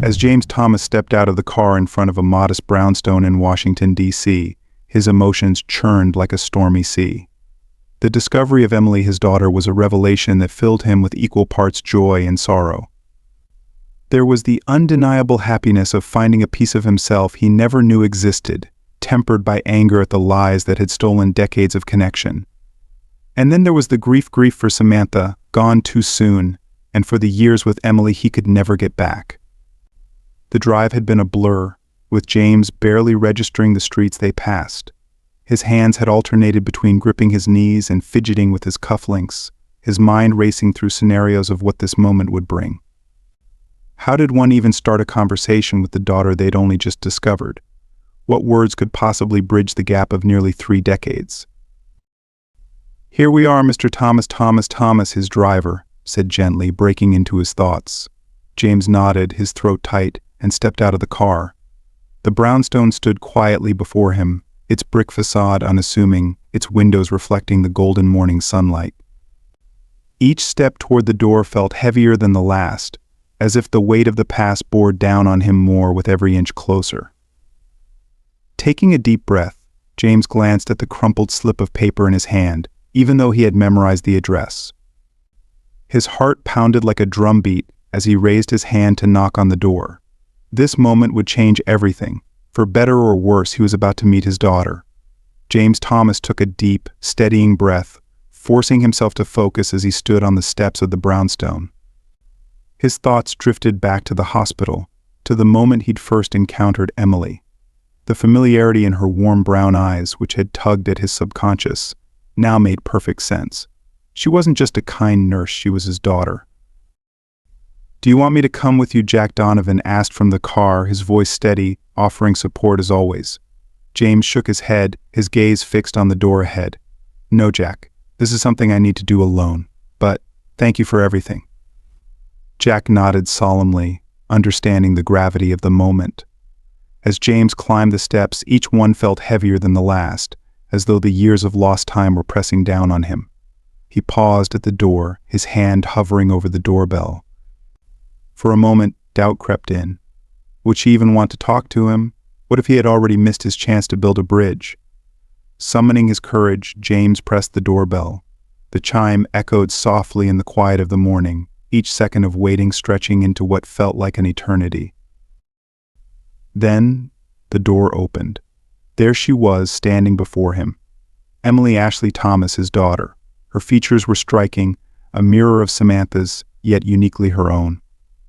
As James Thomas stepped out of the car in front of a modest brownstone in Washington, D.C., his emotions churned like a stormy sea. The discovery of Emily, his daughter, was a revelation that filled him with equal parts joy and sorrow. There was the undeniable happiness of finding a piece of himself he never knew existed, tempered by anger at the lies that had stolen decades of connection. And then there was the grief for Samantha, gone too soon, and for the years with Emily he could never get back. The drive had been a blur, with James barely registering the streets they passed. His hands had alternated between gripping his knees and fidgeting with his cufflinks, his mind racing through scenarios of what this moment would bring. How did one even start a conversation with the daughter they'd only just discovered? What words could possibly bridge the gap of nearly 3 decades? "Here we are, Mr. Thomas," his driver said gently, breaking into his thoughts. James nodded, his throat tight, and stepped out of the car. The brownstone stood quietly before him, its brick facade unassuming, its windows reflecting the golden morning sunlight. Each step toward the door felt heavier than the last, as if the weight of the past bore down on him more with every inch closer. Taking a deep breath, James glanced at the crumpled slip of paper in his hand, even though he had memorized the address. His heart pounded like a drumbeat as he raised his hand to knock on the door. This moment would change everything. For better or worse, he was about to meet his daughter. James Thomas took a deep, steadying breath, forcing himself to focus as he stood on the steps of the brownstone. His thoughts drifted back to the hospital, to the moment he'd first encountered Emily. The familiarity in her warm brown eyes, which had tugged at his subconscious, now made perfect sense. She wasn't just a kind nurse, she was his daughter. "Do you want me to come with you?" Jack Donovan asked from the car, his voice steady, offering support as always. James shook his head, his gaze fixed on the door ahead. "No, Jack. This is something I need to do alone. But thank you for everything." Jack nodded solemnly, understanding the gravity of the moment. As James climbed the steps, each one felt heavier than the last, as though the years of lost time were pressing down on him. He paused at the door, his hand hovering over the doorbell. For a moment, doubt crept in. Would she even want to talk to him? What if he had already missed his chance to build a bridge? Summoning his courage, James pressed the doorbell. The chime echoed softly in the quiet of the morning, each second of waiting stretching into what felt like an eternity. Then, the door opened. There she was, standing before him. Emily Ashley Thomas, his daughter. Her features were striking, a mirror of Samantha's, yet uniquely her own.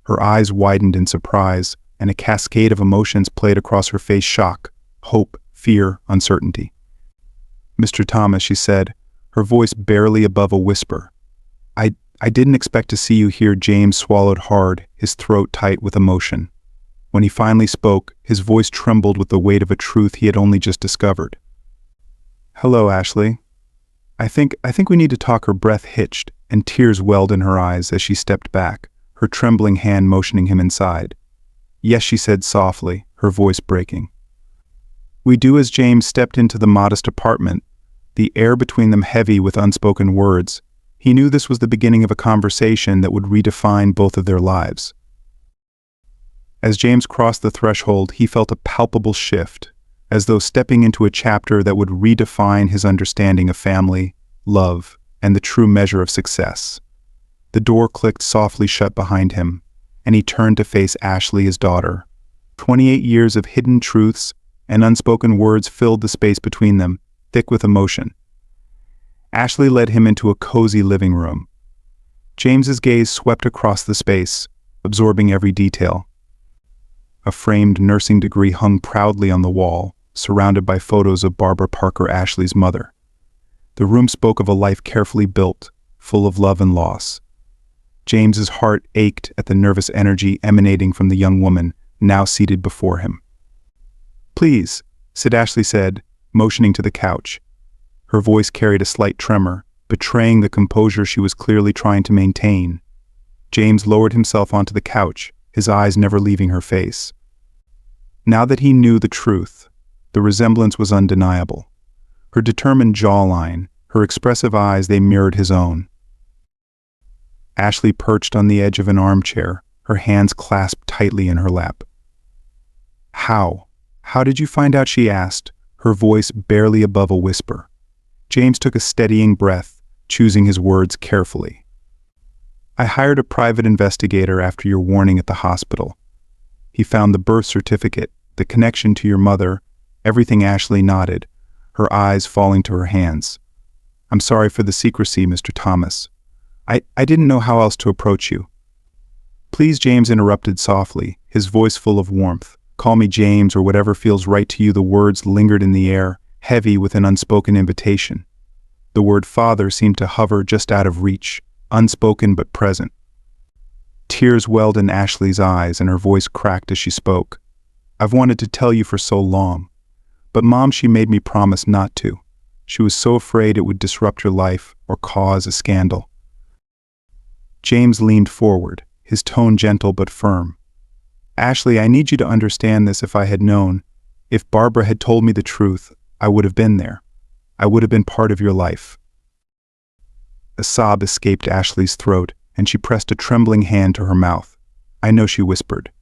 Her eyes widened in surprise, and a cascade of emotions played across her face: shock, hope, fear, uncertainty. "Mr. Thomas," she said, her voice barely above a whisper. I didn't expect to see you here." James swallowed hard, his throat tight with emotion. When he finally spoke, his voice trembled with the weight of a truth he had only just discovered. "Hello, Ashley. I think we need to talk." Her breath hitched, and tears welled in her eyes as she stepped back, her trembling hand motioning him inside. "Yes," she said softly, her voice breaking. "We do." As James stepped into the modest apartment, the air between them heavy with unspoken words, he knew this was the beginning of a conversation that would redefine both of their lives. As James crossed the threshold, he felt a palpable shift, as though stepping into a chapter that would redefine his understanding of family, love, and the true measure of success. The door clicked softly shut behind him, and he turned to face Ashley, his daughter. 28 years of hidden truths and unspoken words filled the space between them, thick with emotion. Ashley led him into a cozy living room. James's gaze swept across the space, absorbing every detail. A framed nursing degree hung proudly on the wall, surrounded by photos of Barbara Parker, Ashley's mother. The room spoke of a life carefully built, full of love and loss. James's heart ached at the nervous energy emanating from the young woman now seated before him. "Please," Ashley said, motioning to the couch. Her voice carried a slight tremor, betraying the composure she was clearly trying to maintain. James lowered himself onto the couch, his eyes never leaving her face. Now that he knew the truth, the resemblance was undeniable. Her determined jawline, her expressive eyes, they mirrored his own. Ashley perched on the edge of an armchair, her hands clasped tightly in her lap. "How? How did you find out?" she asked, her voice barely above a whisper. James took a steadying breath, choosing his words carefully. "I hired a private investigator after your warning at the hospital. He found the birth certificate, the connection to your mother, everything." Ashley nodded, her eyes falling to her hands. "I'm sorry for the secrecy, Mr. Thomas. I didn't know how else to approach you." "Please," James interrupted softly, his voice full of warmth. "Call me James or whatever feels right to you." The words lingered in the air, heavy with an unspoken invitation. The word father seemed to hover just out of reach, unspoken but present. Tears welled in Ashley's eyes and her voice cracked as she spoke. "I've wanted to tell you for so long. But Mom, she made me promise not to. She was so afraid it would disrupt your life or cause a scandal." James leaned forward, his tone gentle but firm. "Ashley, I need you to understand this. If I had known, if Barbara had told me the truth, I would have been there. I would have been part of your life." A sob escaped Ashley's throat, and she pressed a trembling hand to her mouth. "I know," she whispered.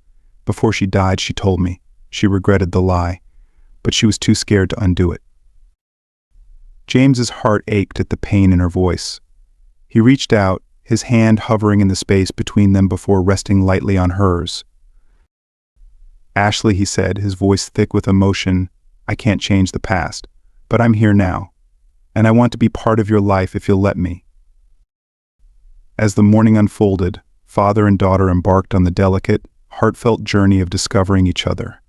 "Before she died, she told me. She regretted the lie, but she was too scared to undo it." James's heart ached at the pain in her voice. He reached out, his hand hovering in the space between them before resting lightly on hers. "Ashley," he said, his voice thick with emotion, "I can't change the past, but I'm here now, and I want to be part of your life if you'll let me." As the morning unfolded, father and daughter embarked on the delicate, heartfelt journey of discovering each other.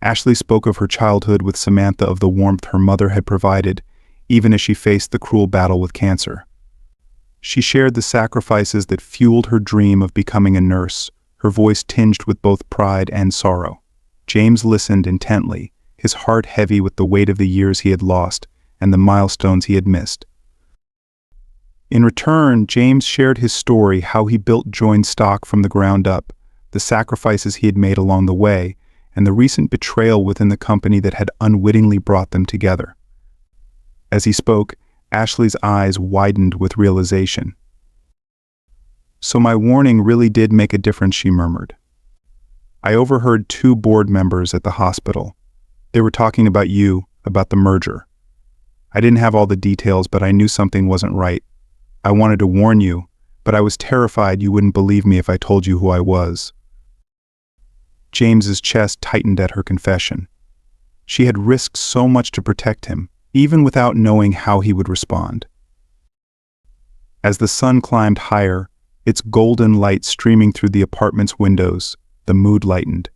Ashley spoke of her childhood with Samantha, of the warmth her mother had provided, even as she faced the cruel battle with cancer. She shared the sacrifices that fueled her dream of becoming a nurse, her voice tinged with both pride and sorrow. James listened intently, his heart heavy with the weight of the years he had lost and the milestones he had missed. In return, James shared his story, how he built Joint Stock from the ground up, the sacrifices he had made along the way, and the recent betrayal within the company that had unwittingly brought them together. As he spoke, Ashley's eyes widened with realization. "So my warning really did make a difference," she murmured. "I overheard 2 board members at the hospital. They were talking about you, about the merger. I didn't have all the details, but I knew something wasn't right. I wanted to warn you, but I was terrified you wouldn't believe me if I told you who I was." James's chest tightened at her confession. She had risked so much to protect him, even without knowing how he would respond. As the sun climbed higher, its golden light streaming through the apartment's windows, the mood lightened.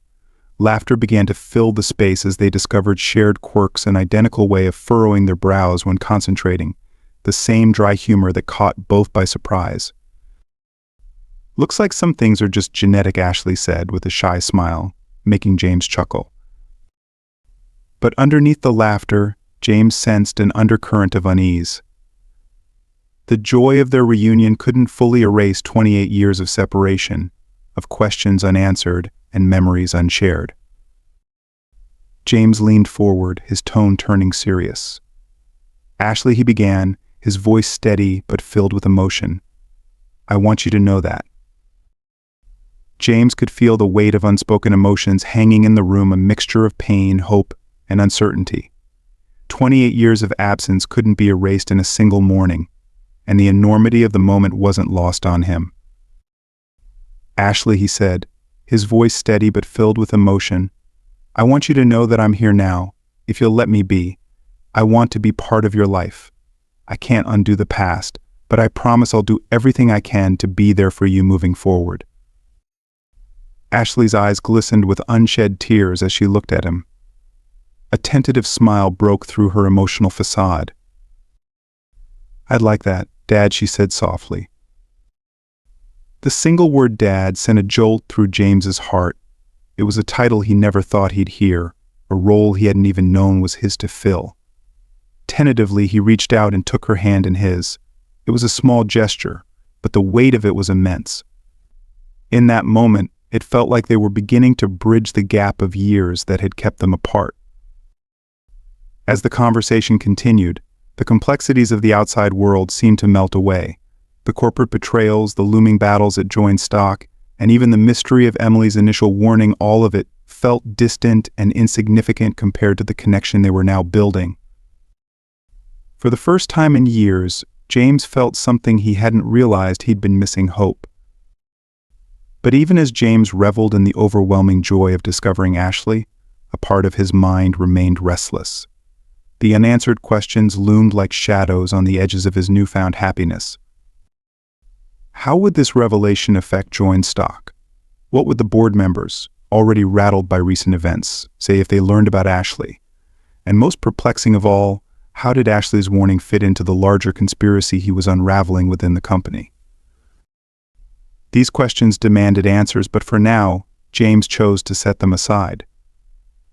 Laughter began to fill the space as they discovered shared quirks, an identical way of furrowing their brows when concentrating, the same dry humor that caught both by surprise. "Looks like some things are just genetic," Ashley said with a shy smile, making James chuckle. But underneath the laughter, James sensed an undercurrent of unease. The joy of their reunion couldn't fully erase 28 years of separation, of questions unanswered and memories unshared. James leaned forward, his tone turning serious. "Ashley," he began, his voice steady but filled with emotion, "I want you to know that." James could feel the weight of unspoken emotions hanging in the room, a mixture of pain, hope, and uncertainty. 28 years of absence couldn't be erased in a single morning, and the enormity of the moment wasn't lost on him. "Ashley," he said, his voice steady but filled with emotion, "I want you to know that I'm here now, if you'll let me be. I want to be part of your life. I can't undo the past, but I promise I'll do everything I can to be there for you moving forward." Ashley's eyes glistened with unshed tears as she looked at him. A tentative smile broke through her emotional facade. "I'd like that, Dad," she said softly. The single word "Dad" sent a jolt through James's heart. It was a title he never thought he'd hear, a role he hadn't even known was his to fill. Tentatively, he reached out and took her hand in his. It was a small gesture, but the weight of it was immense. In that moment, it felt like they were beginning to bridge the gap of years that had kept them apart. As the conversation continued, the complexities of the outside world seemed to melt away. The corporate betrayals, the looming battles at Joint Stock, and even the mystery of Emily's initial warning, all of it felt distant and insignificant compared to the connection they were now building. For the first time in years, James felt something he hadn't realized: he'd been missing hope. But even as James reveled in the overwhelming joy of discovering Ashley, a part of his mind remained restless. The unanswered questions loomed like shadows on the edges of his newfound happiness. How would this revelation affect joint stock? What would the board members, already rattled by recent events, say if they learned about Ashley? And most perplexing of all, how did Ashley's warning fit into the larger conspiracy he was unraveling within the company? These questions demanded answers, but for now, James chose to set them aside.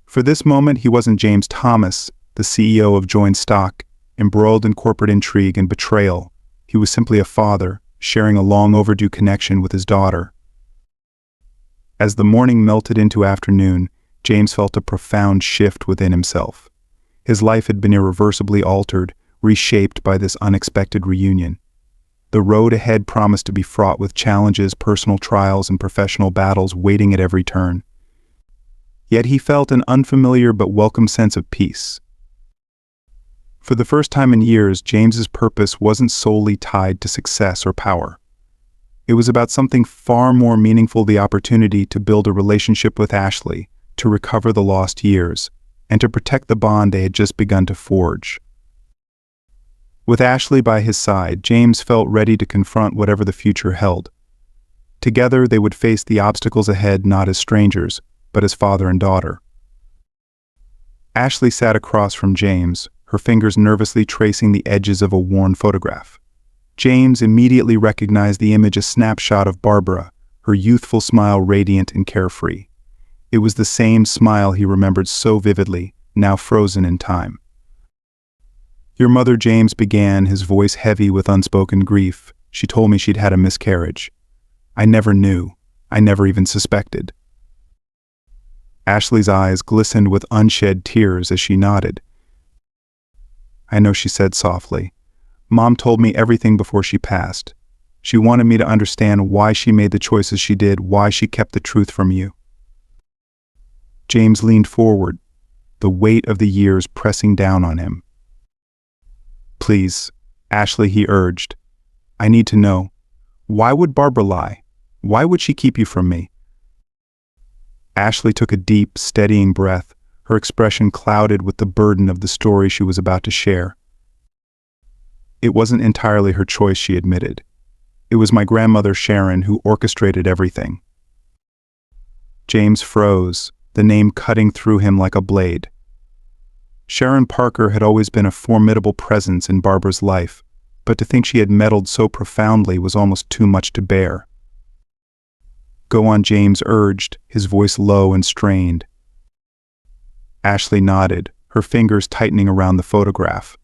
For this moment, he wasn't James Thomas, the CEO of Joint Stock, embroiled in corporate intrigue and betrayal. He was simply a father, sharing a long-overdue connection with his daughter. As the morning melted into afternoon, James felt a profound shift within himself. His life had been irreversibly altered, reshaped by this unexpected reunion. The road ahead promised to be fraught with challenges, personal trials, and professional battles waiting at every turn. Yet he felt an unfamiliar but welcome sense of peace. For the first time in years, James's purpose wasn't solely tied to success or power. It was about something far more meaningful: the opportunity to build a relationship with Ashley, to recover the lost years, and to protect the bond they had just begun to forge. With Ashley by his side, James felt ready to confront whatever the future held. Together, they would face the obstacles ahead not as strangers, but as father and daughter. Ashley sat across from James, her fingers nervously tracing the edges of a worn photograph. James immediately recognized the image, a snapshot of Barbara, her youthful smile radiant and carefree. It was the same smile he remembered so vividly, now frozen in time. "Your mother," James began, his voice heavy with unspoken grief. "She told me she'd had a miscarriage. I never knew. I never even suspected." Ashley's eyes glistened with unshed tears as she nodded. "I know," she said softly. "Mom told me everything before she passed. She wanted me to understand why she made the choices she did, why she kept the truth from you." James leaned forward, the weight of the years pressing down on him. "Please, Ashley," he urged. "I need to know. Why would Barbara lie? Why would she keep you from me?" Ashley took a deep, steadying breath, her expression clouded with the burden of the story she was about to share. "It wasn't entirely her choice," she admitted. "It was my grandmother Sharon who orchestrated everything." James froze, the name cutting through him like a blade. Sharon Parker had always been a formidable presence in Barbara's life, but to think she had meddled so profoundly was almost too much to bear. "Go on," James urged, his voice low and strained. Ashley nodded, her fingers tightening around the photograph.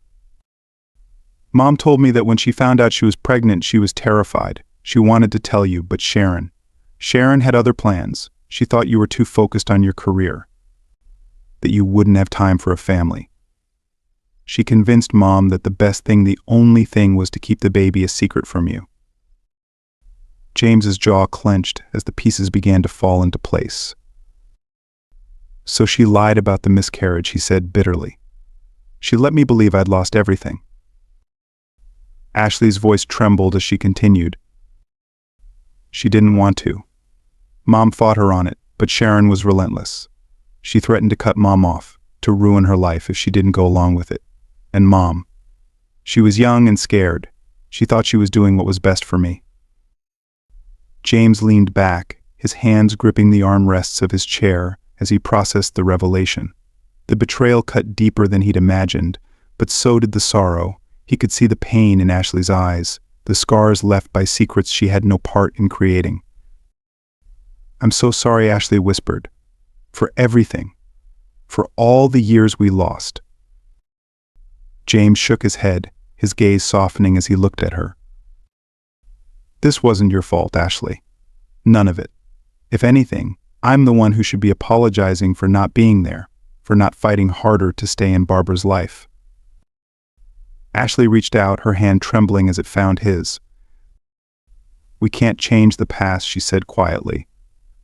"Mom told me that when she found out she was pregnant, she was terrified. She wanted to tell you, but Sharon had other plans. She thought you were too focused on your career, that you wouldn't have time for a family. She convinced Mom that the best thing, the only thing, was to keep the baby a secret from you." James's jaw clenched as the pieces began to fall into place. "So she lied about the miscarriage," he said bitterly. "She let me believe I'd lost everything." Ashley's voice trembled as she continued. "She didn't want to. Mom fought her on it, but Sharon was relentless. She threatened to cut Mom off, to ruin her life if she didn't go along with it. And Mom, she was young and scared. She thought she was doing what was best for me." James leaned back, his hands gripping the armrests of his chair as he processed the revelation. The betrayal cut deeper than he'd imagined, but so did the sorrow. He could see the pain in Ashley's eyes, the scars left by secrets she had no part in creating. "I'm so sorry," Ashley whispered. "For everything. For all the years we lost." James shook his head, his gaze softening as he looked at her. "This wasn't your fault, Ashley. None of it. If anything, I'm the one who should be apologizing for not being there, for not fighting harder to stay in Barbara's life." Ashley reached out, her hand trembling as it found his. We can't change the past, she said quietly.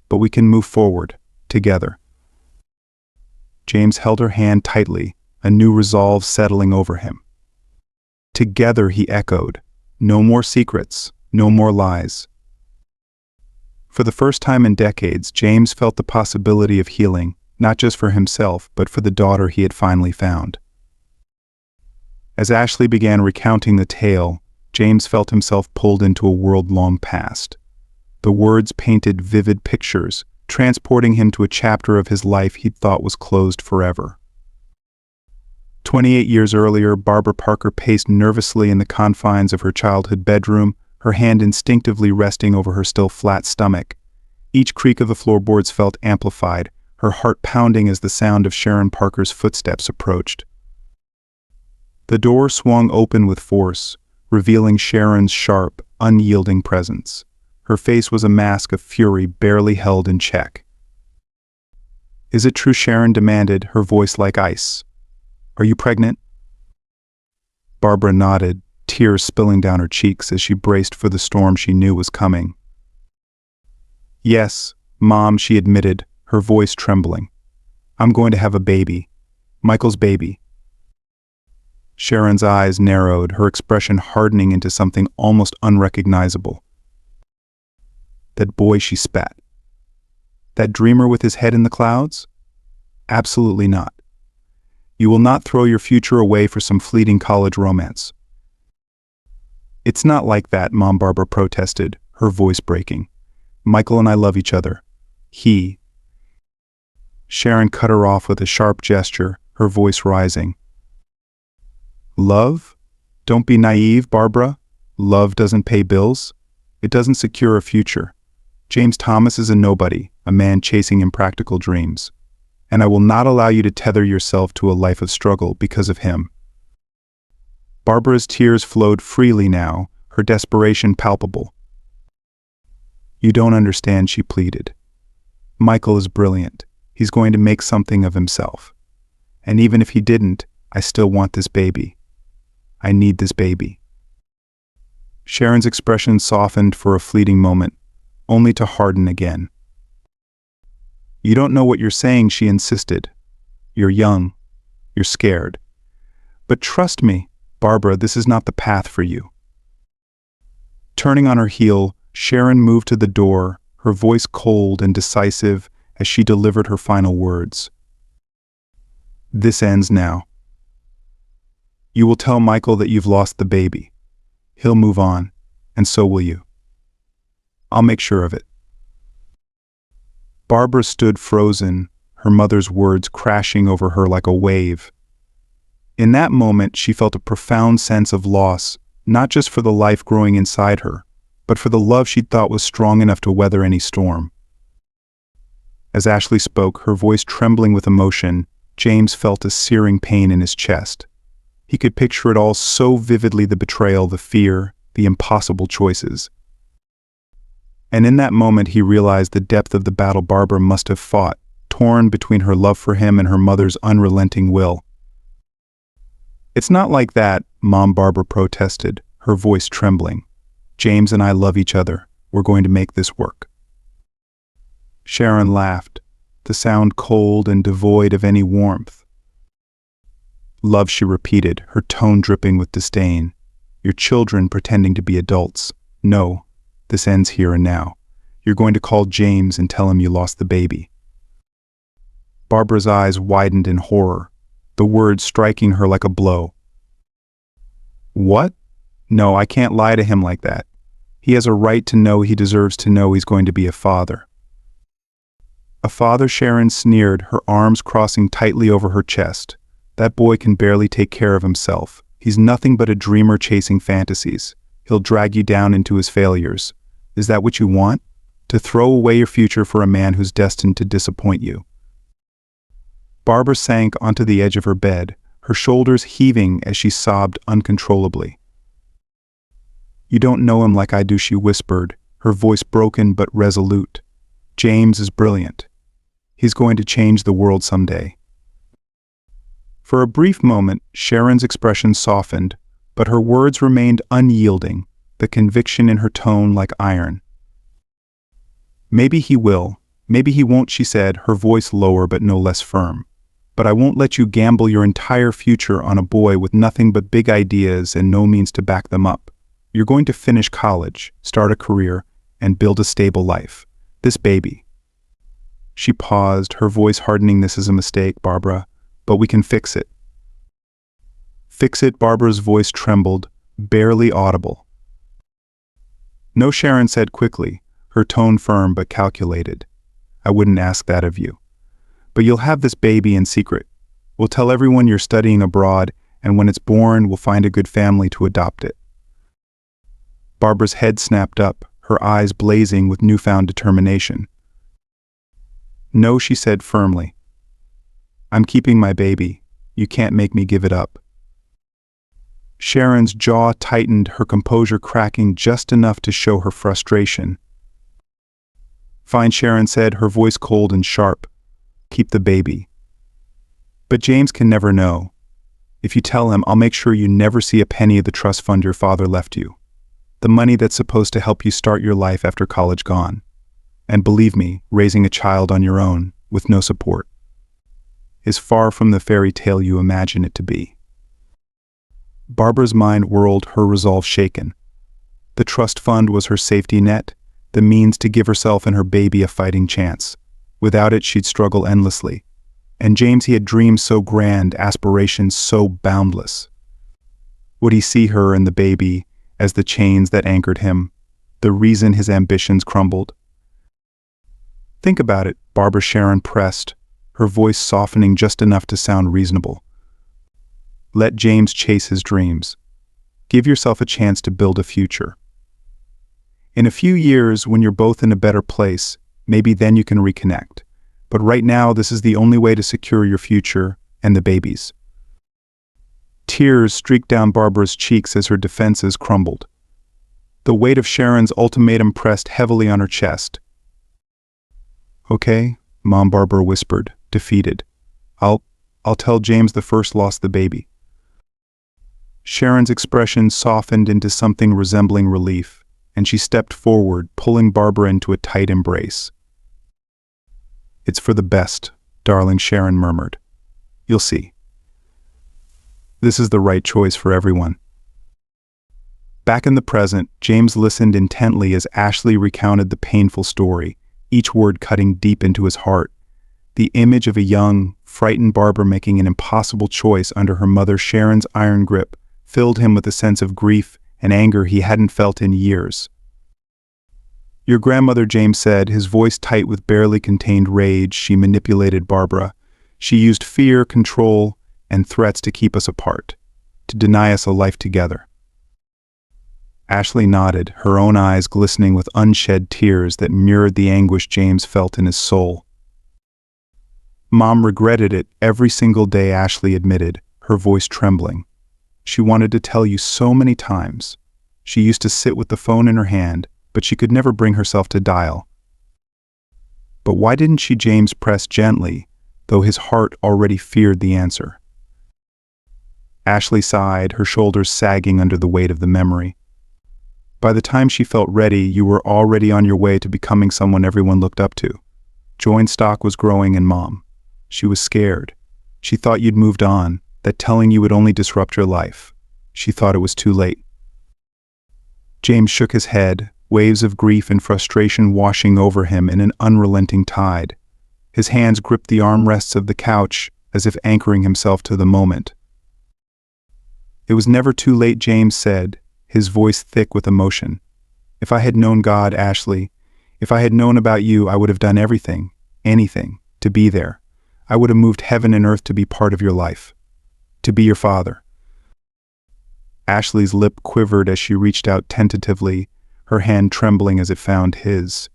But we can move forward, together. James held her hand tightly, a new resolve settling over him. Together, he echoed. No more secrets, no more lies. For the first time in decades, James felt the possibility of healing, not just for himself, but for the daughter he had finally found. As Ashley began recounting the tale, James felt himself pulled into a world long past. The words painted vivid pictures, transporting him to a chapter of his life he'd thought was closed forever. 28 years earlier, Barbara Parker paced nervously in the confines of her childhood bedroom, her hand instinctively resting over her still flat stomach. Each creak of the floorboards felt amplified, her heart pounding as the sound of Sharon Parker's footsteps approached. The door swung open with force, revealing Sharon's sharp, unyielding presence. Her face was a mask of fury barely held in check. "Is it true?" Sharon demanded, her voice like ice. "Are you pregnant?" Barbara nodded, tears spilling down her cheeks as she braced for the storm she knew was coming. "Yes, Mom," she admitted, her voice trembling. "I'm going to have a baby. Michael's baby." Sharon's eyes narrowed, her expression hardening into something almost unrecognizable. "That boy," she spat. "That dreamer with his head in the clouds? Absolutely not. You will not throw your future away for some fleeting college romance." "It's not like that, Mom," Barbara protested, her voice breaking. "Michael and I love each other. He—" Sharon cut her off with a sharp gesture, her voice rising. "Love? Don't be naive, Barbara. Love doesn't pay bills. It doesn't secure a future. James Thomas is a nobody, a man chasing impractical dreams. And I will not allow you to tether yourself to a life of struggle because of him." Barbara's tears flowed freely now, her desperation palpable. "You don't understand," she pleaded. "Michael is brilliant. He's going to make something of himself. And even if he didn't, I still want this baby. I need this baby." Sharon's expression softened for a fleeting moment, only to harden again. "You don't know what you're saying," she insisted. "You're young. You're scared. But trust me, Barbara, this is not the path for you." Turning on her heel, Sharon moved to the door, her voice cold and decisive as she delivered her final words. "This ends now. You will tell Michael that you've lost the baby. He'll move on, and so will you. I'll make sure of it." Barbara stood frozen, her mother's words crashing over her like a wave. In that moment, she felt a profound sense of loss, not just for the life growing inside her, but for the love she'd thought was strong enough to weather any storm. As Ashley spoke, her voice trembling with emotion, James felt a searing pain in his chest. He could picture it all so vividly: the betrayal, the fear, the impossible choices. And in that moment he realized the depth of the battle Barbara must have fought, torn between her love for him and her mother's unrelenting will. "It's not like that, Mom," Barbara protested, her voice trembling. "James and I love each other. We're going to make this work." Sharon laughed, the sound cold and devoid of any warmth. "Love," she repeated, her tone dripping with disdain. "Your children pretending to be adults. No, this ends here and now. You're going to call James and tell him you lost the baby." Barbara's eyes widened in horror, the words striking her like a blow. "What? No, I can't lie to him like that. He has a right to know. He deserves to know he's going to be a father." "A father?" Sharon sneered, her arms crossing tightly over her chest. "That boy can barely take care of himself. He's nothing but a dreamer chasing fantasies. He'll drag you down into his failures. Is that what you want? To throw away your future for a man who's destined to disappoint you?" Barbara sank onto the edge of her bed, her shoulders heaving as she sobbed uncontrollably. "You don't know him like I do," she whispered, her voice broken but resolute. "James is brilliant. He's going to change the world someday." For a brief moment, Sharon's expression softened, but her words remained unyielding, the conviction in her tone like iron. "Maybe he will, maybe he won't," she said, her voice lower but no less firm. "But I won't let you gamble your entire future on a boy with nothing but big ideas and no means to back them up. You're going to finish college, start a career, and build a stable life. This baby." She paused, her voice hardening. "This is a mistake, Barbara, but we can fix it." "Fix it?" Barbara's voice trembled, barely audible. "No," Sharon said quickly, her tone firm but calculated. "I wouldn't ask that of you. But you'll have this baby in secret. We'll tell everyone you're studying abroad, and when it's born, we'll find a good family to adopt it." Barbara's head snapped up, her eyes blazing with newfound determination. "No," she said firmly. "I'm keeping my baby. You can't make me give it up." Sharon's jaw tightened, her composure cracking just enough to show her frustration. "Fine," Sharon said, her voice cold and sharp. "Keep the baby. But James can never know. If you tell him, I'll make sure you never see a penny of the trust fund your father left you. The money that's supposed to help you start your life after college gone. And believe me, raising a child on your own, with no support, is far from the fairy tale you imagine it to be." Barbara's mind whirled, her resolve shaken. The trust fund was her safety net, the means to give herself and her baby a fighting chance. Without it, she'd struggle endlessly. And James, he had dreams so grand, aspirations so boundless. Would he see her and the baby as the chains that anchored him, the reason his ambitions crumbled? "Think about it," Barbara Sharon pressed, her voice softening just enough to sound reasonable. "Let James chase his dreams. Give yourself a chance to build a future. In a few years, when you're both in a better place, maybe then you can reconnect. But right now, this is the only way to secure your future and the baby's." Tears streaked down Barbara's cheeks as her defenses crumbled. The weight of Sharon's ultimatum pressed heavily on her chest. "Okay," Mom, Barbara whispered, defeated. I'll tell James the first lost the baby." Sharon's expression softened into something resembling relief, and she stepped forward, pulling Barbara into a tight embrace. "It's for the best, darling," Sharon murmured. "You'll see. This is the right choice for everyone." Back in the present, James listened intently as Ashley recounted the painful story, each word cutting deep into his heart. The image of a young, frightened Barbara making an impossible choice under her mother Sharon's iron grip filled him with a sense of grief and anger he hadn't felt in years. "Your grandmother," James said, his voice tight with barely contained rage. "She manipulated Barbara. She used fear, control, and threats to keep us apart, to deny us a life together." Ashley nodded, her own eyes glistening with unshed tears that mirrored the anguish James felt in his soul. "Mom regretted it every single day," Ashley admitted, her voice trembling. "She wanted to tell you so many times. She used to sit with the phone in her hand, but she could never bring herself to dial." "But why didn't she?" James pressed gently, though his heart already feared the answer. Ashley sighed, her shoulders sagging under the weight of the memory. "By the time she felt ready, you were already on your way to becoming someone everyone looked up to. Joint stock was growing in Mom. She was scared. She thought you'd moved on, that telling you would only disrupt your life. She thought it was too late." James shook his head, waves of grief and frustration washing over him in an unrelenting tide. His hands gripped the armrests of the couch, as if anchoring himself to the moment. "It was never too late," James said, his voice thick with emotion. "If I had known God, Ashley, if I had known about you, I would have done everything, anything, to be there. I would have moved heaven and earth to be part of your life, to be your father." Ashley's lip quivered as she reached out tentatively, her hand trembling as it found his.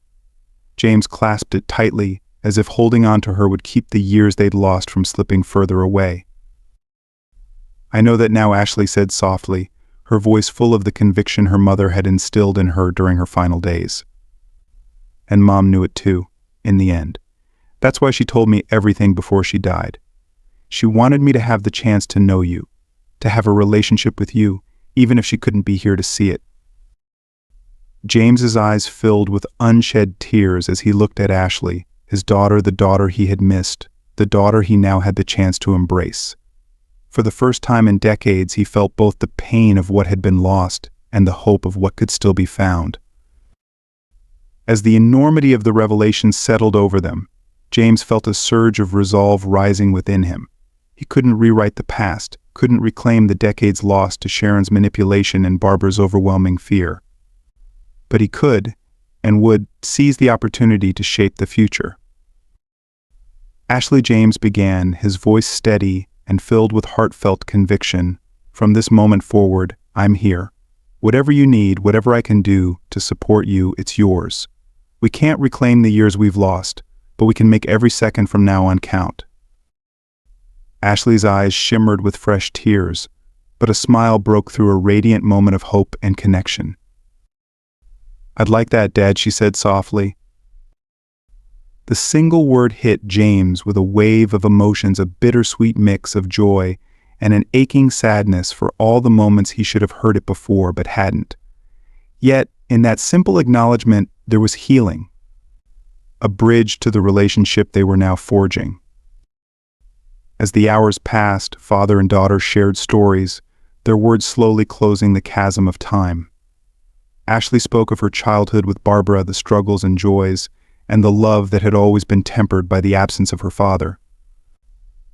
James clasped it tightly, as if holding on to her would keep the years they'd lost from slipping further away. "I know that now," Ashley said softly, her voice full of the conviction her mother had instilled in her during her final days. "And Mom knew it too, in the end. That's why she told me everything before she died. She wanted me to have the chance to know you, to have a relationship with you, even if she couldn't be here to see it." James's eyes filled with unshed tears as he looked at Ashley, his daughter, the daughter he had missed, the daughter he now had the chance to embrace. For the first time in decades, he felt both the pain of what had been lost and the hope of what could still be found. As the enormity of the revelation settled over them, James felt a surge of resolve rising within him. He couldn't rewrite the past, couldn't reclaim the decades lost to Sharon's manipulation and Barbara's overwhelming fear. But he could, and would, seize the opportunity to shape the future. Ashley James began, his voice steady and filled with heartfelt conviction. From this moment forward, I'm here. Whatever you need, whatever I can do to support you, it's yours. We can't reclaim the years we've lost, but we can make every second from now on count. Ashley's eyes shimmered with fresh tears, but a smile broke through a radiant moment of hope and connection. I'd like that, Dad, she said softly. The single word hit James with a wave of emotions, a bittersweet mix of joy and an aching sadness for all the moments he should have heard it before but hadn't. Yet, in that simple acknowledgement, there was healing, a bridge to the relationship they were now forging. As the hours passed, father and daughter shared stories, their words slowly closing the chasm of time. Ashley spoke of her childhood with Barbara, the struggles and joys, and the love that had always been tempered by the absence of her father.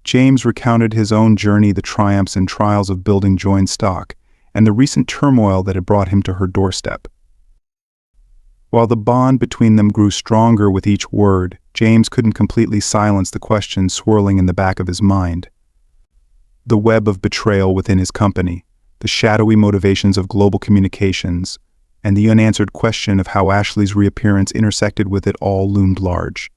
James recounted his own journey, the triumphs and trials of building joint stock, and the recent turmoil that had brought him to her doorstep. While the bond between them grew stronger with each word, James couldn't completely silence the questions swirling in the back of his mind. The web of betrayal within his company, the shadowy motivations of global communications, and the unanswered question of how Ashley's reappearance intersected with it all loomed large.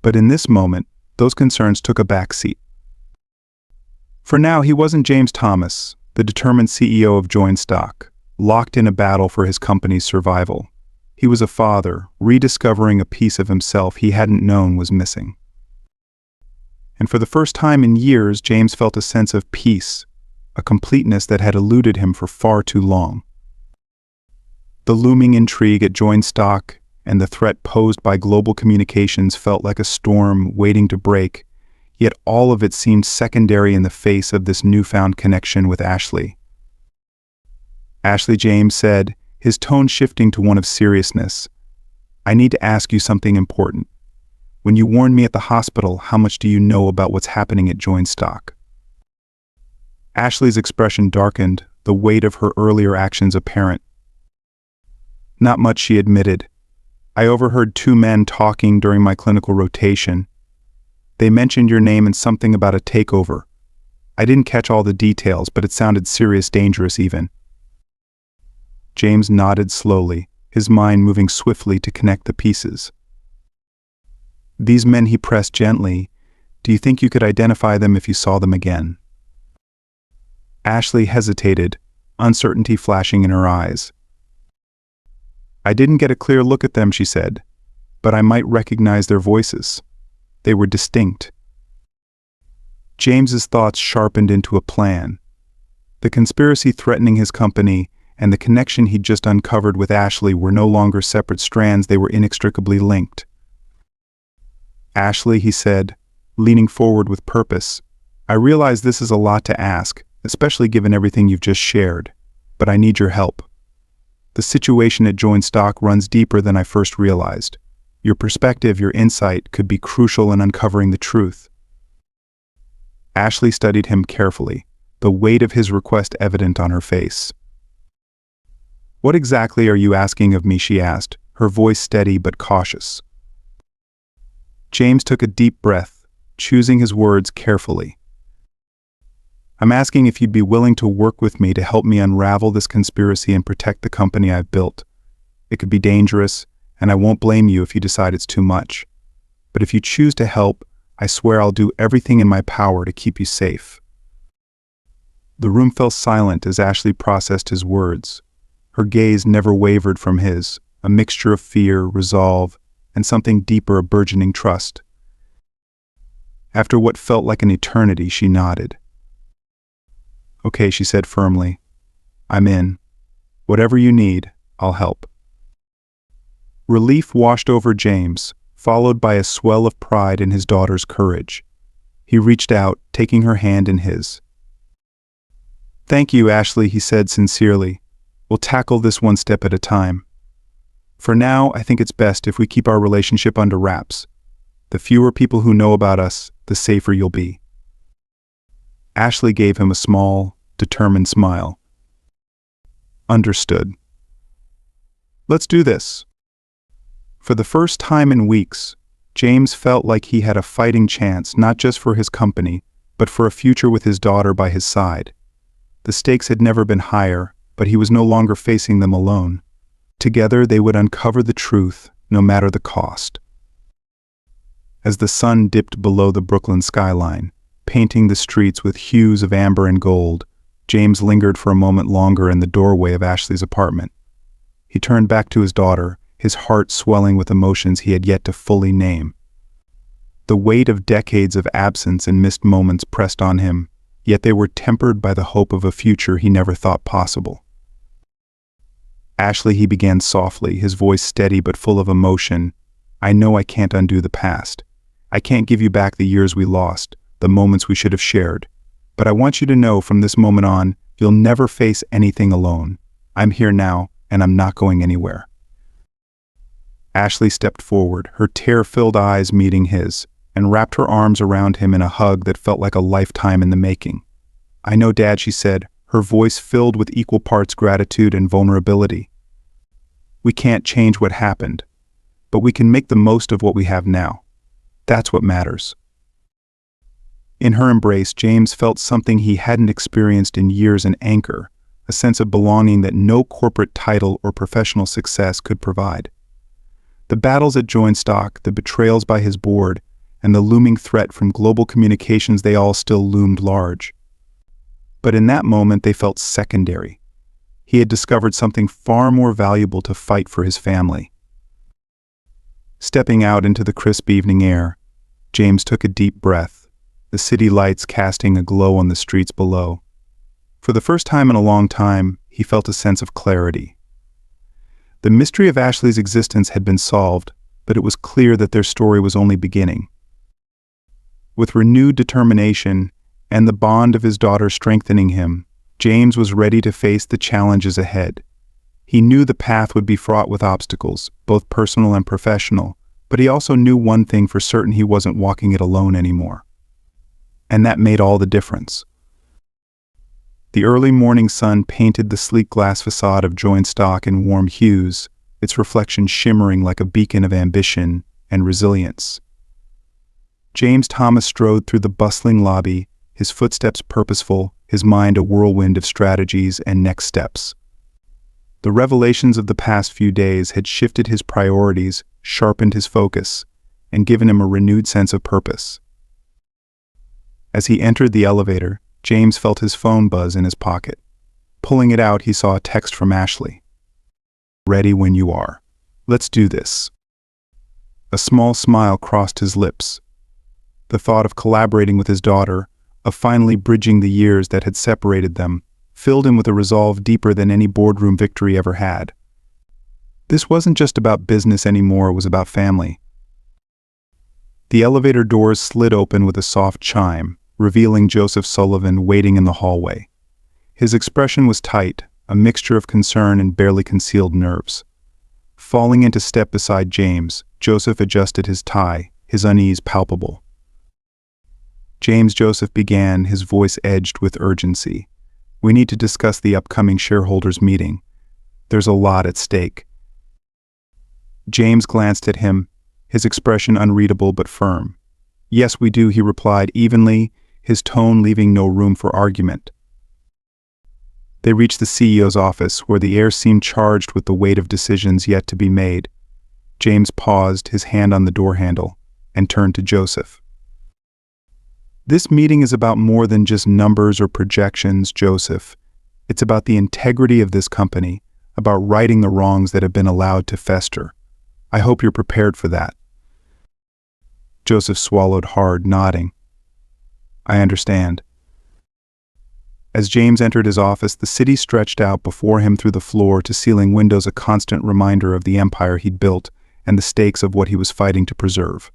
But in this moment, those concerns took a back seat. For now, he wasn't James Thomas, the determined CEO of Joint Stock, locked in a battle for his company's survival. He was a father, rediscovering a piece of himself he hadn't known was missing. And for the first time in years, James felt a sense of peace, a completeness that had eluded him for far too long. The looming intrigue at Joint Stock and the threat posed by global communications felt like a storm waiting to break, yet all of it seemed secondary in the face of this newfound connection with Ashley. Ashley James said, his tone shifting to one of seriousness, I need to ask you something important. When you warned me at the hospital, how much do you know about what's happening at Joint Stock? Ashley's expression darkened, the weight of her earlier actions apparent. Not much, she admitted. I overheard two men talking during my clinical rotation. They mentioned your name and something about a takeover. I didn't catch all the details, but it sounded serious, dangerous even. James nodded slowly, his mind moving swiftly to connect the pieces. These men, he pressed gently, do you think you could identify them if you saw them again? Ashley hesitated, uncertainty flashing in her eyes. I didn't get a clear look at them, she said, but I might recognize their voices. They were distinct. James's thoughts sharpened into a plan. The conspiracy threatening his company and the connection he'd just uncovered with Ashley were no longer separate strands, they were inextricably linked. Ashley, he said, leaning forward with purpose, I realize this is a lot to ask, especially given everything you've just shared, but I need your help. The situation at Joint Stock runs deeper than I first realized. Your perspective, your insight could be crucial in uncovering the truth. Ashley studied him carefully, the weight of his request evident on her face. What exactly are you asking of me, she asked, her voice steady but cautious. James took a deep breath, choosing his words carefully. I'm asking if you'd be willing to work with me to help me unravel this conspiracy and protect the company I've built. It could be dangerous, and I won't blame you if you decide it's too much. But if you choose to help, I swear I'll do everything in my power to keep you safe. The room fell silent as Ashley processed his words. Her gaze never wavered from his, a mixture of fear, resolve, and something deeper, a burgeoning trust. After what felt like an eternity, she nodded. Okay, she said firmly. I'm in. Whatever you need, I'll help." Relief washed over James, followed by a swell of pride in his daughter's courage. He reached out, taking her hand in his. "Thank you, Ashley," he said sincerely. "We'll tackle this one step at a time. For now, I think it's best if we keep our relationship under wraps. The fewer people who know about us, the safer you'll be." Ashley gave him a small, determined smile. "Understood. Let's do this." For the first time in weeks, James felt like he had a fighting chance not just for his company, but for a future with his daughter by his side. The stakes had never been higher, but he was no longer facing them alone. Together they would uncover the truth, no matter the cost. As the sun dipped below the Brooklyn skyline, painting the streets with hues of amber and gold, James lingered for a moment longer in the doorway of Ashley's apartment. He turned back to his daughter, his heart swelling with emotions he had yet to fully name. The weight of decades of absence and missed moments pressed on him, yet they were tempered by the hope of a future he never thought possible. "Ashley," he began softly, his voice steady but full of emotion, "I know I can't undo the past. I can't give you back the years we lost, the moments we should have shared. But I want you to know from this moment on, you'll never face anything alone. I'm here now, and I'm not going anywhere." Ashley stepped forward, her tear-filled eyes meeting his, and wrapped her arms around him in a hug that felt like a lifetime in the making. "I know, Dad," she said, her voice filled with equal parts gratitude and vulnerability. "We can't change what happened, but we can make the most of what we have now. That's what matters." In her embrace, James felt something he hadn't experienced in years: an anchor, a sense of belonging that no corporate title or professional success could provide. The battles at Joinstock, the betrayals by his board, and the looming threat from global communications, they all still loomed large. But in that moment, they felt secondary. He had discovered something far more valuable to fight for: his family. Stepping out into the crisp evening air, James took a deep breath, the city lights casting a glow on the streets below. For the first time in a long time, he felt a sense of clarity. The mystery of Ashley's existence had been solved, but it was clear that their story was only beginning. With renewed determination and the bond of his daughter strengthening him, James was ready to face the challenges ahead. He knew the path would be fraught with obstacles, both personal and professional, but he also knew one thing for certain: he wasn't walking it alone anymore. And that made all the difference. The early morning sun painted the sleek glass facade of Joinstock in warm hues, its reflection shimmering like a beacon of ambition and resilience. James Thomas strode through the bustling lobby, his footsteps purposeful, his mind a whirlwind of strategies and next steps. The revelations of the past few days had shifted his priorities, sharpened his focus, and given him a renewed sense of purpose. As he entered the elevator, James felt his phone buzz in his pocket. Pulling it out, he saw a text from Ashley. "Ready when you are. Let's do this." A small smile crossed his lips. The thought of collaborating with his daughter, of finally bridging the years that had separated them, filled him with a resolve deeper than any boardroom victory ever had. This wasn't just about business anymore, it was about family. The elevator doors slid open with a soft chime, revealing Joseph Sullivan waiting in the hallway. His expression was tight, a mixture of concern and barely concealed nerves. Falling into step beside James, Joseph adjusted his tie, his unease palpable. "James," Joseph began, his voice edged with urgency, "we need to discuss the upcoming shareholders' meeting. There's a lot at stake." James glanced at him, his expression unreadable but firm. "Yes, we do," he replied evenly, his tone leaving no room for argument. They reached the CEO's office, where the air seemed charged with the weight of decisions yet to be made. James paused, his hand on the door handle, and turned to Joseph. "This meeting is about more than just numbers or projections, Joseph. It's about the integrity of this company, about righting the wrongs that have been allowed to fester. I hope you're prepared for that." Joseph swallowed hard, nodding. "I understand." As James entered his office, the city stretched out before him through the floor-to-ceiling windows, a constant reminder of the empire he'd built and the stakes of what he was fighting to preserve.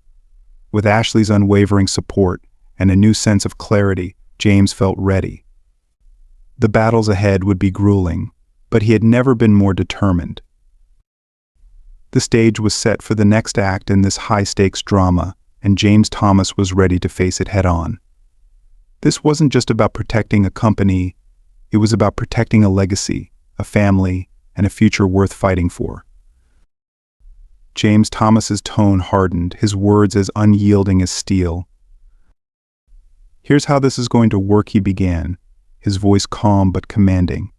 With Ashley's unwavering support and a new sense of clarity, James felt ready. The battles ahead would be grueling, but he had never been more determined. The stage was set for the next act in this high-stakes drama, and James Thomas was ready to face it head-on. This wasn't just about protecting a company, it was about protecting a legacy, a family, and a future worth fighting for. James Thomas's tone hardened, his words as unyielding as steel. "Here's how this is going to work," he began, his voice calm but commanding.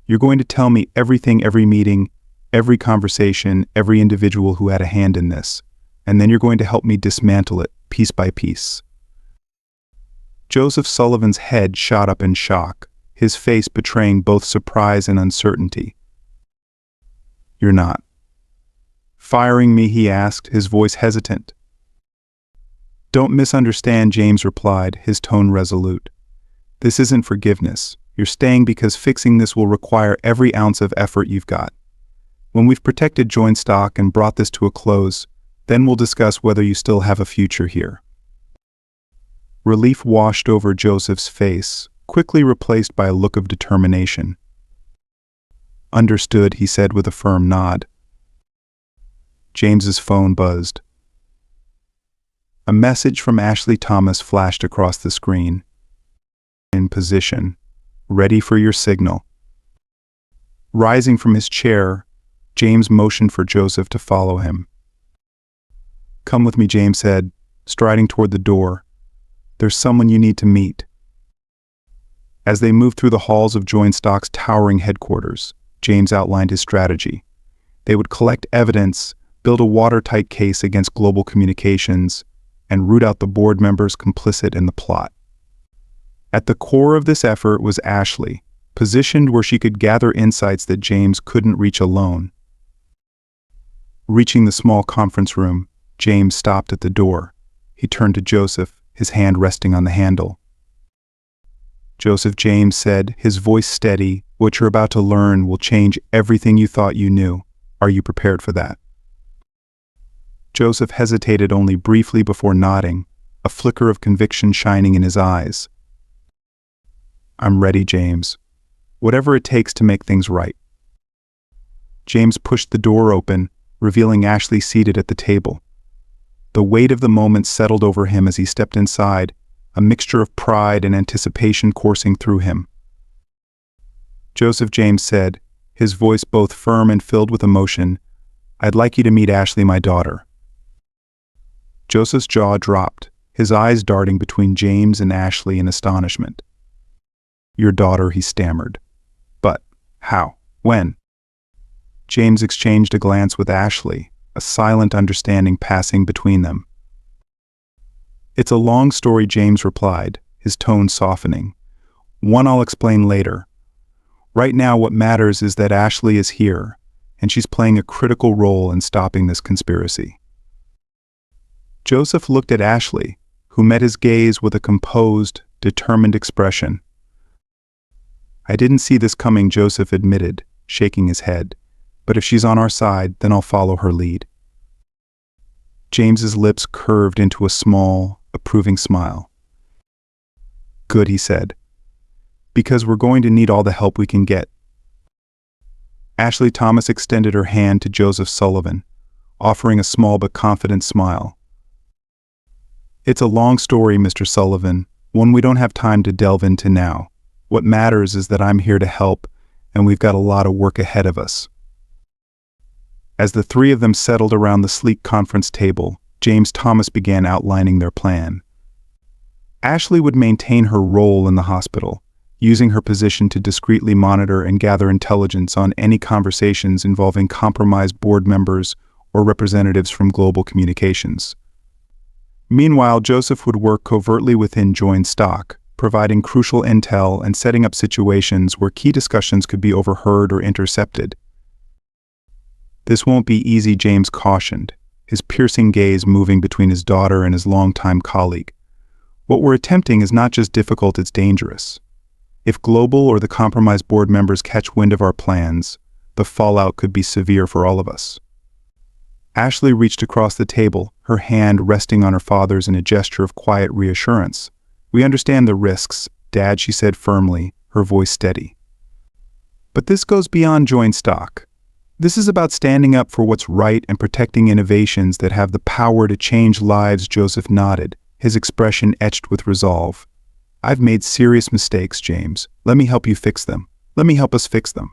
"You're going to tell me everything, every meeting, every conversation, every individual who had a hand in this, and then you're going to help me dismantle it, piece by piece." Joseph Sullivan's head shot up in shock, his face betraying both surprise and uncertainty. "You're not firing me?" he asked, his voice hesitant. "Don't misunderstand," James replied, his tone resolute. "This isn't forgiveness. You're staying because fixing this will require every ounce of effort you've got. When we've protected joint stock and brought this to a close, then we'll discuss whether you still have a future here." Relief washed over Joseph's face, quickly replaced by a look of determination. "Understood," he said with a firm nod. James's phone buzzed. A message from Ashley Thomas flashed across the screen. "In position. Ready for your signal." Rising from his chair, James motioned for Joseph to follow him. "Come with me," James said, striding toward the door. "There's someone you need to meet." As they moved through the halls of Joint Stock's towering headquarters, James outlined his strategy. They would collect evidence, build a watertight case against Global Communications, and root out the board members complicit in the plot. At the core of this effort was Ashley, positioned where she could gather insights that James couldn't reach alone. Reaching the small conference room, James stopped at the door. He turned to Joseph, his hand resting on the handle. "Joseph," James said, his voice steady, "what you're about to learn will change everything you thought you knew. Are you prepared for that?" Joseph hesitated only briefly before nodding, a flicker of conviction shining in his eyes. "I'm ready, James. Whatever it takes to make things right." James pushed the door open, revealing Ashley seated at the table. The weight of the moment settled over him as he stepped inside, a mixture of pride and anticipation coursing through him. "Joseph," James said, his voice both firm and filled with emotion, "I'd like you to meet Ashley, my daughter." Joseph's jaw dropped, his eyes darting between James and Ashley in astonishment. "Your daughter," he stammered. "But how? When?" James exchanged a glance with Ashley, a silent understanding passing between them. "It's a long story," James replied, his tone softening. "One I'll explain later. Right now what matters is that Ashley is here, and she's playing a critical role in stopping this conspiracy." Joseph looked at Ashley, who met his gaze with a composed, determined expression. "I didn't see this coming," Joseph admitted, shaking his head. "But if she's on our side, then I'll follow her lead." James's lips curved into a small, approving smile. "Good," he said. "Because we're going to need all the help we can get." Ashley Thomas extended her hand to Joseph Sullivan, offering a small but confident smile. "It's a long story, Mr. Sullivan, one we don't have time to delve into now. What matters is that I'm here to help, and we've got a lot of work ahead of us." As the three of them settled around the sleek conference table, James Thomas began outlining their plan. Ashley would maintain her role in the hospital, using her position to discreetly monitor and gather intelligence on any conversations involving compromised board members or representatives from Global Communications. Meanwhile, Joseph would work covertly within Joint Stock, providing crucial intel and setting up situations where key discussions could be overheard or intercepted. "This won't be easy," James cautioned, his piercing gaze moving between his daughter and his longtime colleague. "What we're attempting is not just difficult, it's dangerous. If Global or the compromised board members catch wind of our plans, the fallout could be severe for all of us. Ashley reached across the table, her hand resting on her father's in a gesture of quiet reassurance. "We understand the risks, Dad," she said firmly, her voice steady. "But this goes beyond joint stock. This is about standing up for what's right and protecting innovations that have the power to change lives." Joseph nodded, his expression etched with resolve. "I've made serious mistakes, James. Let me help you fix them. Let me help us fix them."